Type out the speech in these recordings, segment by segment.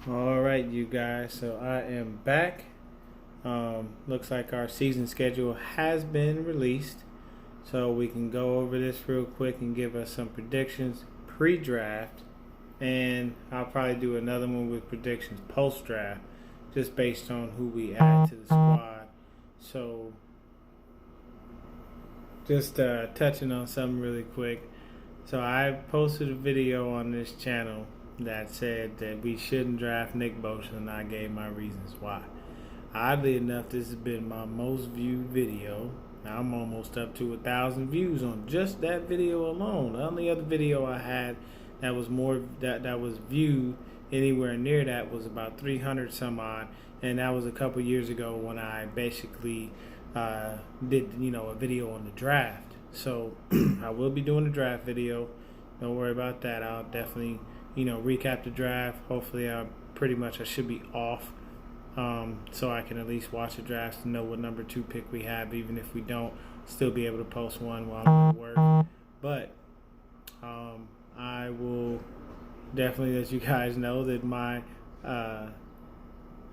All right, you guys. So I am back. Looks like our season schedule has been released. So we can go over this real quick and give us some predictions pre-draft. And I'll probably do another one with predictions post-draft, just based on who we add to the squad. So just touching on something really quick. So I posted a video on this channel that said that we shouldn't draft Nick Bosa, and I gave my reasons why. Oddly enough, this has been my most viewed video. Now I'm almost up to 1,000 views on just that video alone. The only other video I had that was more that was viewed anywhere near that was about 300 some odd, and that was a couple years ago when I basically did a video on the draft. So I will be doing a draft video. Don't worry about that. I'll definitely recap the draft. Hopefully, I should be off, so I can at least watch the drafts and know what number 2 pick we have. Even if we don't, still be able to post one while I'm at work. But I will definitely let you guys know that my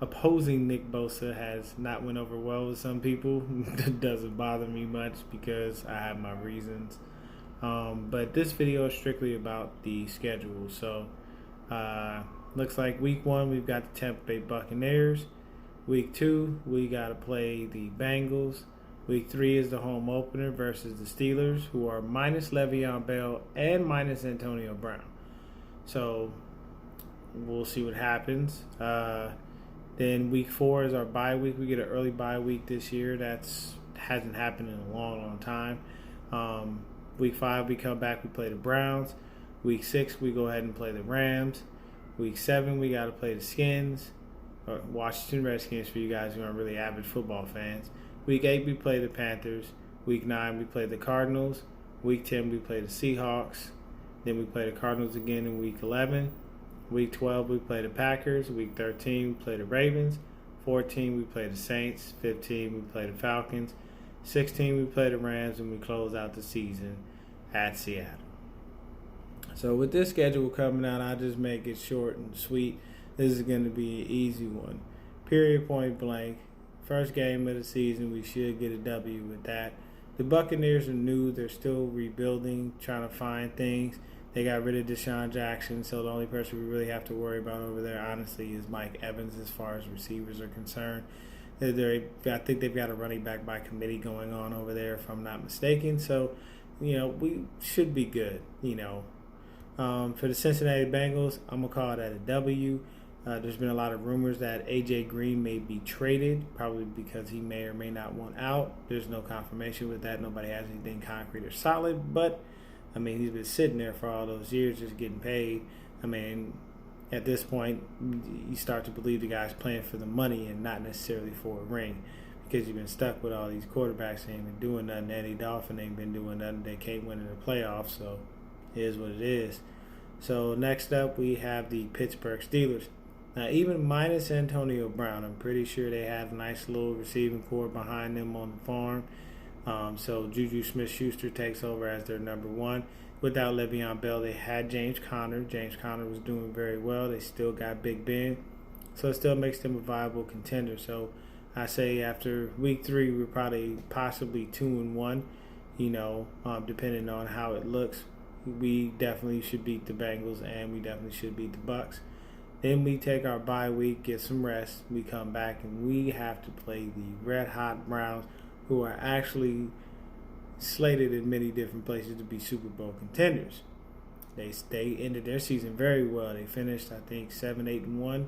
opposing Nick Bosa has not went over well with some people. It doesn't bother me much because I have my reasons. But this video is strictly about the schedule. So looks like week 1 we've got the Tampa Bay Buccaneers. Week 2 we got to play the Bengals. Week 3 is the home opener versus the Steelers, who are minus Le'Veon Bell and minus Antonio Brown. So we'll see what happens. Then week 4 is our bye week. We get an early bye week this year. That's hasn't happened in a long time. Week 5 we come back, we play the Browns. Week 6 we go ahead and play the Rams. Week 7 we got to play the Skins, or Washington Redskins for you guys who aren't really avid football fans. Week 8 we play the Panthers. Week 9 we play the Cardinals. Week 10 we play the Seahawks. Then we play the Cardinals again in week 11. Week 12 we play the Packers. Week 13 we play the Ravens. 14 we play the Saints. 15 we play the Falcons. 16 we play the Rams, and we close out the season at Seattle. So with this schedule coming out, I'll just make it short and sweet. This is going to be an easy one. Period, point blank. First game of the season, we should get a W with that. The Buccaneers are new. They're still rebuilding, trying to find things. They got rid of Deshaun Jackson, so the only person we really have to worry about over there, honestly, is Mike Evans as far as receivers are concerned. I think they've got a running back by committee going on over there, if I'm not mistaken. So, we should be good. For the Cincinnati Bengals, I'm going to call that a W. There's been a lot of rumors that A.J. Green may be traded, probably because he may or may not want out. There's no confirmation with that. Nobody has anything concrete or solid. But, he's been sitting there for all those years just getting paid. At this point, you start to believe the guy's playing for the money and not necessarily for a ring, because you've been stuck with all these quarterbacks that ain't been doing nothing. Andy Dalton ain't been doing nothing. They can't win in the playoffs, so it is what it is. So next up, we have the Pittsburgh Steelers. Now, even minus Antonio Brown, I'm pretty sure they have a nice little receiving core behind them on the farm. So Juju Smith-Schuster takes over as their number 1. Without Le'Veon Bell, they had James Conner. James Conner was doing very well. They still got Big Ben. So it still makes them a viable contender. So I say after week 3, we're probably possibly 2-1, depending on how it looks. We definitely should beat the Bengals, and we definitely should beat the Bucs. Then we take our bye week, get some rest. We come back, and we have to play the red-hot Browns, who are actually slated in many different places to be Super Bowl contenders. They ended their season very well. They finished, I think, 7-8-1.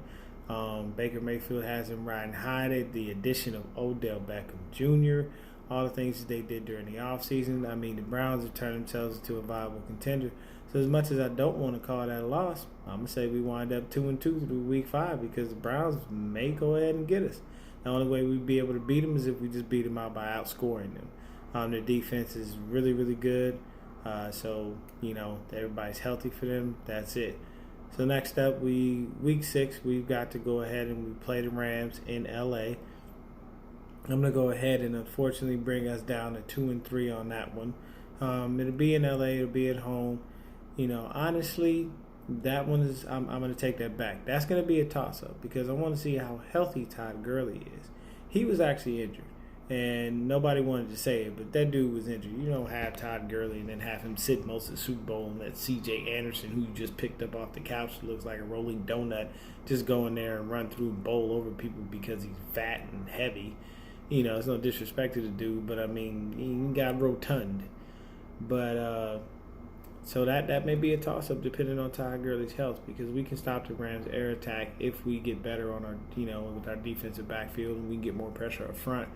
Baker Mayfield has them riding high. The addition of Odell Beckham Jr., all the things that they did during the offseason. The Browns have turned themselves into a viable contender. So as much as I don't want to call that a loss, I'm going to say we wind up 2-2 through week 5, because the Browns may go ahead and get us. The only way we'd be able to beat them is if we just beat them out by outscoring them. Their defense is really, really good. So everybody's healthy for them. That's it. So next up, week 6, we've got to go ahead and we play the Rams in L.A. I'm going to go ahead and unfortunately bring us down to 2-3 on that one. It'll be in L.A. It'll be at home. Honestly, that one is I'm going to take that back. That's going to be a toss-up because I want to see how healthy Todd Gurley is. He was actually injured, and nobody wanted to say it, but that dude was injured. You don't have Todd Gurley and then have him sit most of the Super Bowl and let C.J. Anderson, who you just picked up off the couch, looks like a rolling donut, just go in there and run through and bowl over people because he's fat and heavy. You know, it's no disrespect to the dude, but I mean, he got rotund. But so that may be a toss-up depending on Todd Gurley's health, because we can stop the Rams' air attack if we get better on our, with our defensive backfield, and we can get more pressure up front.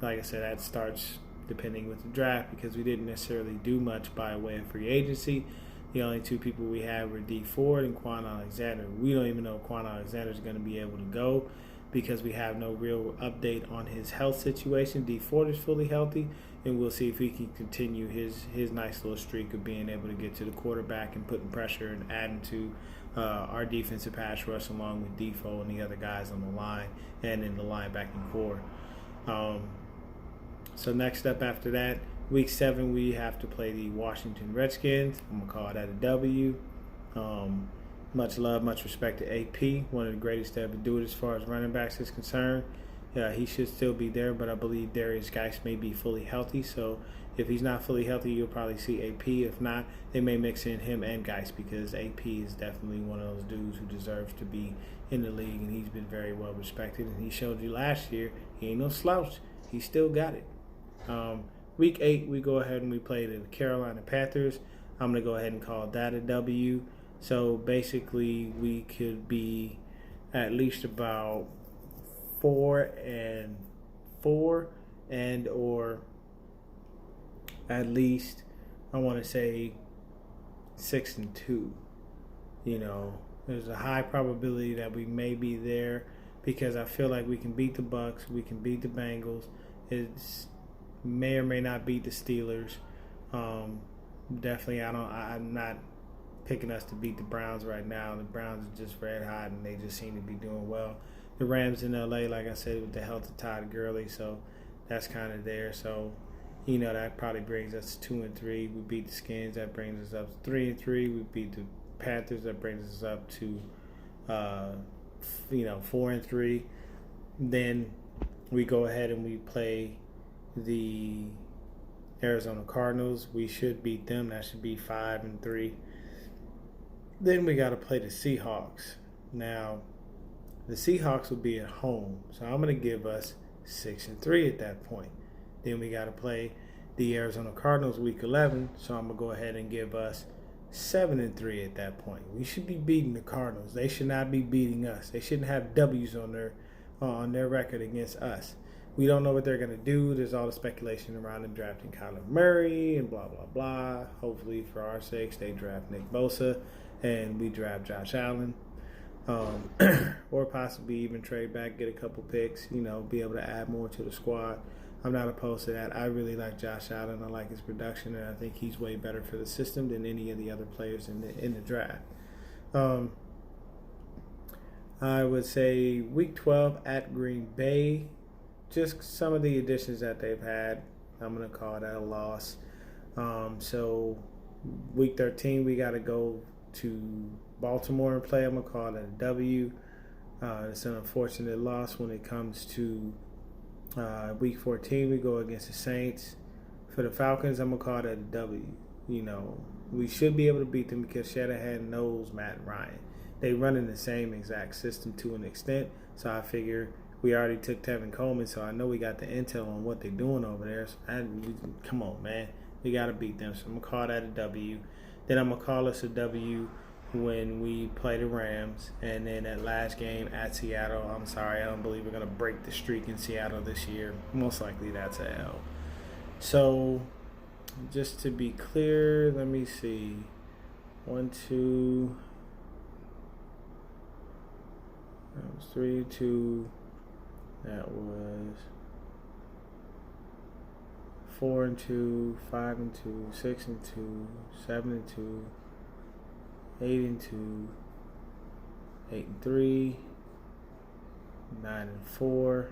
Like I said, that starts depending with the draft, because we didn't necessarily do much by way of free agency. The only two people we had were Dee Ford and Quan Alexander. We don't even know if Quan Alexander is going to be able to go because we have no real update on his health situation. Dee Ford is fully healthy, and we'll see if he can continue his nice little streak of being able to get to the quarterback and putting pressure and adding to our defensive pass rush along with Defoe and the other guys on the line and in the linebacking core. So next up after that, week 7, we have to play the Washington Redskins. I'm going to call that a W. Much love, much respect to AP, one of the greatest to ever do it as far as running backs is concerned. He should still be there, but I believe Darius Geis may be fully healthy. So if he's not fully healthy, you'll probably see AP. If not, they may mix in him and Geis, because AP is definitely one of those dudes who deserves to be in the league, and he's been very well respected. And he showed you last year he ain't no slouch. He still got it. Week 8, we go ahead and we play the Carolina Panthers. I'm going to go ahead and call that a W. So basically, we could be at least about 4-4, and or at least I want to say 6-2. There's a high probability that we may be there, because I feel like we can beat the Bucks, we can beat the Bengals. It's may or may not beat the Steelers. Definitely, I'm not picking us to beat the Browns right now. The Browns are just red hot, and they just seem to be doing well. The Rams in LA, like I said, with the health of Todd Gurley, so that's kind of there. So, that probably brings us to 2-3. We beat the Skins, that brings us up to 3-3. We beat the Panthers, that brings us up to 4-3. Then we go ahead and we play the Arizona Cardinals. We should beat them. That should be 5-3. Then we got to play the Seahawks. Now, the Seahawks will be at home, so I'm going to give us 6-3 at that point. Then we got to play the Arizona Cardinals week 11, so I'm going to go ahead and give us 7-3 at that point. We should be beating the Cardinals. They should not be beating us. They shouldn't have W's on their record against us. We don't know what they're going to do. There's all the speculation around them drafting Kyler Murray and blah, blah, blah. Hopefully, for our sakes, they draft Nick Bosa and we draft Josh Allen. Or possibly even trade back, get a couple picks, be able to add more to the squad. I'm not opposed to that. I really like Josh Allen. I like his production, and I think he's way better for the system than any of the other players in the draft. I would say week 12 at Green Bay. Just some of the additions that they've had, I'm going to call that a loss. So week 13, we got to go to Baltimore and play. I'm going to call that a W. It's an unfortunate loss when it comes to week 14. We go against the Saints. For the Falcons, I'm going to call that a W. We should be able to beat them because Shanahan knows Matt Ryan. They run in the same exact system to an extent, so I figure we already took Tevin Coleman, so I know we got the intel on what they're doing over there. So come on, man. We got to beat them. So I'm going to call that a W. Then I'm going to call us a W when we play the Rams. And then that last game at Seattle, I'm sorry, I don't believe we're going to break the streak in Seattle this year. Most likely that's a L. So just to be clear, let me see. 1, 2. That was 3, 2. That was 4-2, 5-2, 6-2, 7-2, 8-2, 8-3, 9-4. So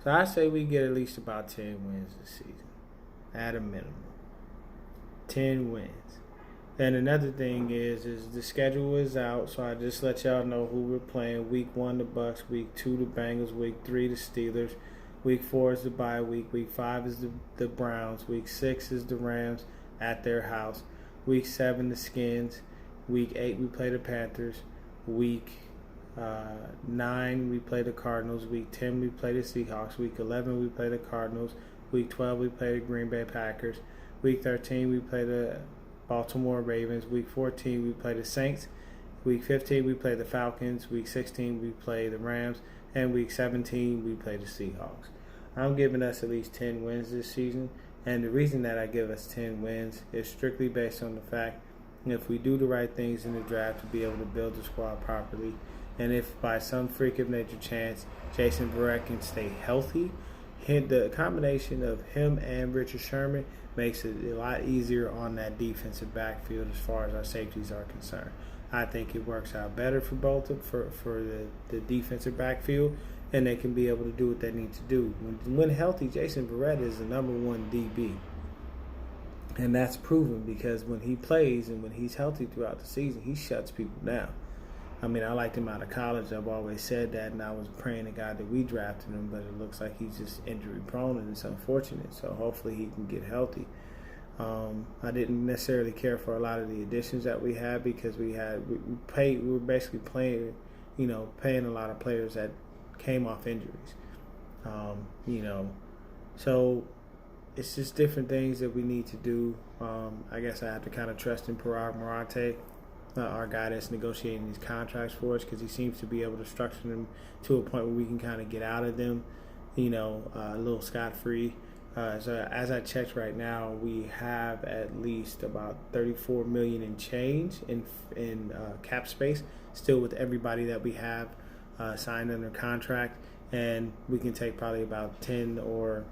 I say we get at least about 10 wins this season, at a minimum. 10 wins. And another thing is the schedule is out, so I just let y'all know who we're playing. Week 1 the Bucks, week 2 the Bengals, week 3 the Steelers, week 4 is the bye week, week 5 is the Browns, week 6 is the Rams at their house, week 7 the Skins, week 8 we play the Panthers, week 9 we play the Cardinals, week 10 we play the Seahawks, week 11 we play the Cardinals, week 12 we play the Green Bay Packers, week 13 we play the Baltimore Ravens. Week 14, we play the Saints. Week 15, we play the Falcons. Week 16, we play the Rams. And week 17, we play the Seahawks. I'm giving us at least 10 wins this season. And the reason that I give us 10 wins is strictly based on the fact if we do the right things in the draft to be able to build the squad properly, and if by some freak of nature chance Jason Verrett can stay healthy, the combination of him and Richard Sherman makes it a lot easier on that defensive backfield as far as our safeties are concerned. I think it works out better for both for the defensive backfield, and they can be able to do what they need to do. When healthy, Jason Verrett is the number 1 DB. And that's proven because when he plays and when he's healthy throughout the season, he shuts people down. I mean, I liked him out of college. I've always said that, and I was praying to God that we drafted him, but it looks like he's just injury prone, and it's unfortunate. So hopefully he can get healthy. I didn't necessarily care for a lot of the additions that we had because we were basically paying a lot of players that came off injuries. So it's just different things that we need to do. I guess I have to kind of trust in Parag Marante, our guy that's negotiating these contracts for us, because he seems to be able to structure them to a point where we can kind of get out of them, a little scot-free. So as I checked right now, we have at least about $34 million in change in cap space, still with everybody that we have signed under contract, and we can take probably about 10 or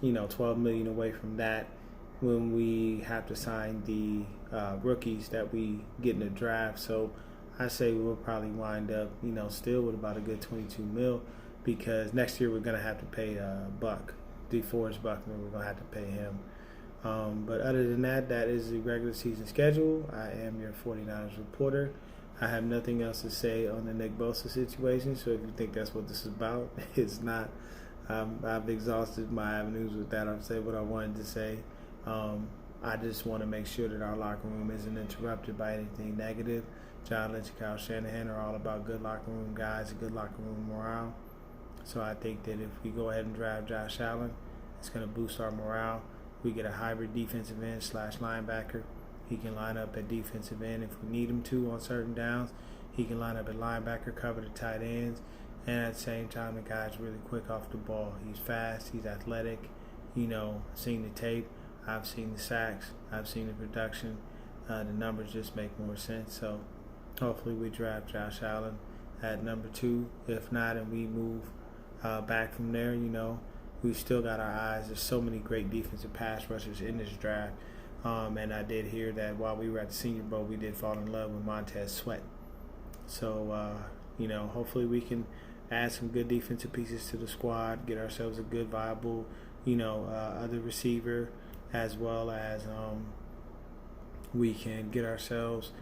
12 million away from that when we have to sign the rookies that we get in the draft. So I say we'll probably wind up, still with about a good 22 mil, because next year we're going to have to pay DeForest Buckner. We're going to have to pay him. But other than that, that is the regular season schedule. I am your 49ers reporter. I have nothing else to say on the Nick Bosa situation, so if you think that's what this is about, it's not. I've exhausted my avenues with that. I've said what I wanted to say. I just want to make sure that our locker room isn't interrupted by anything negative. John Lynch and Kyle Shanahan are all about good locker room guys and good locker room morale. So I think that if we go ahead and draft Josh Allen, it's going to boost our morale. We get a hybrid defensive end / linebacker. He can line up at defensive end if we need him to on certain downs. He can line up at linebacker, cover the tight ends, and at the same time, the guy's really quick off the ball. He's fast. He's athletic. Seen the tape. I've seen the sacks. I've seen the production. The numbers just make more sense. So hopefully we draft Josh Allen at number 2. If not, and we move back from there, we've still got our eyes. There's so many great defensive pass rushers in this draft. And I did hear that while we were at the Senior Bowl, we did fall in love with Montez Sweat. So, hopefully we can add some good defensive pieces to the squad, get ourselves a good, viable, other receiver, as well as we can get ourselves,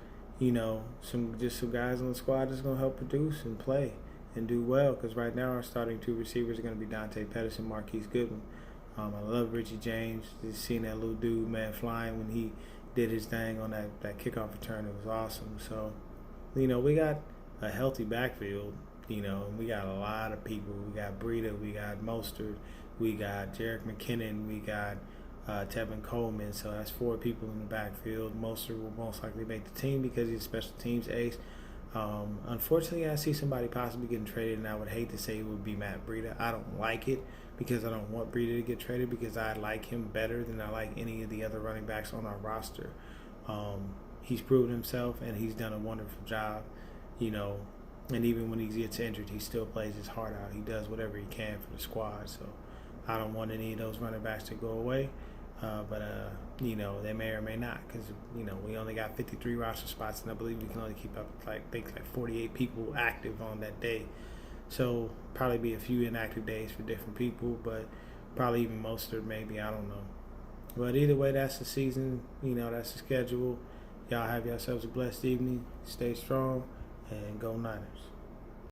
some guys on the squad that's going to help produce and play and do well. Because right now our starting 2 receivers are going to be Dante Pettis and Marquise Goodwin. I love Richie James. Just seeing that little dude, man, flying when he did his thing on that kickoff return. It was awesome. So, we got a healthy backfield. We got a lot of people. We got Breida, we got Mostert, we got Jerick McKinnon, we got Tevin Coleman. So that's 4 people in the backfield. Mostert will most likely make the team because he's a special teams ace. Unfortunately, I see somebody possibly getting traded, and I would hate to say it would be Matt Breida. I don't like it because I don't want Breida to get traded, because I like him better than I like any of the other running backs on our roster. He's proven himself, and he's done a wonderful job, and even when he gets injured, he still plays his heart out. He does whatever he can for the squad. So I don't want any of those running backs to go away. But they may or may not, because, we only got 53 roster spots, and I believe we can only keep up like 48 people active on that day. So probably be a few inactive days for different people, but probably even Mostert maybe, I don't know. But either way, that's the season, that's the schedule. Y'all have yourselves a blessed evening. Stay strong and go Niners.